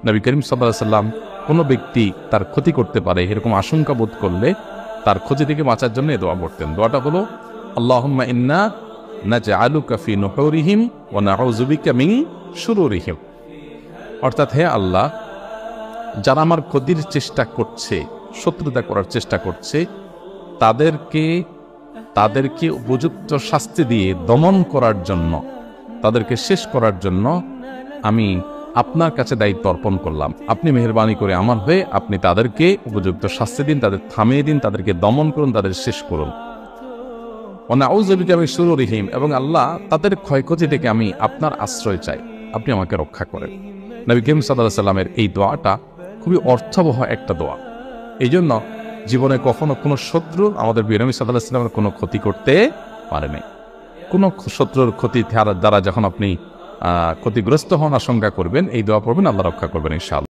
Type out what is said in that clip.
নবী করিম সাল্লাল্লাহু আলাইহি সাল্লাম কোনো ব্যক্তি তার ক্ষতি করতে পারে এরকম আশঙ্কা বোধ করলে তার ক্ষতি থেকে বাঁচার জন্য এই দোয়া পড়তেন। দোয়াটা হলো আল্লাহুম্মা ইন্না নাজআলুকা ফি নুহুরিহিম ওয়া নাউযু বিকা মিন শুরুরিহিম। অর্থাৎ হে আল্লাহ, যারা আমার ক্ষতির চেষ্টা করছে, শত্রুতা করার চেষ্টা করছে, তাদেরকে উপযুক্ত শাস্তি দিয়ে দমন করার জন্য, তাদেরকে শেষ করার জন্য আমি আপনার কাছে দায়িত্ব অর্পণ করলাম। আপনি মেহেরবানি করে আমার হয়ে আপনি তাদেরকে উপযুক্ত শাস্তি দিন, তাদের থামিয়ে দিন, তাদেরকে দমন করুন, তাদের শেষ করুন। নাউযু বিকা মিন শুরুরিহিম, এবং আল্লাহ তাদের ক্ষয়ক্ষতি থেকে আমি আপনার আশ্রয় চাই, আপনি আমাকে রক্ষা করেন। নবী করিম সাল্লাল্লাহু আলাইহি সাল্লামের এই দোয়াটা খুবই অর্থবহ একটা দোয়া। এই জন্য জীবনে কখনো কোনো শত্রু আমাদের নবী সাল্লাল্লাহু আলাইহি সাল্লামের কোনো ক্ষতি করতে পারে নাই। কোনো শত্রুর ক্ষতি দ্বারা যখন আপনি ক্ষতিগ্রস্ত হন, আশঙ্কা করবেন, এই দোয়া পড়বেন, আল্লাহ রক্ষা করবেন ইনশাআল্লাহ।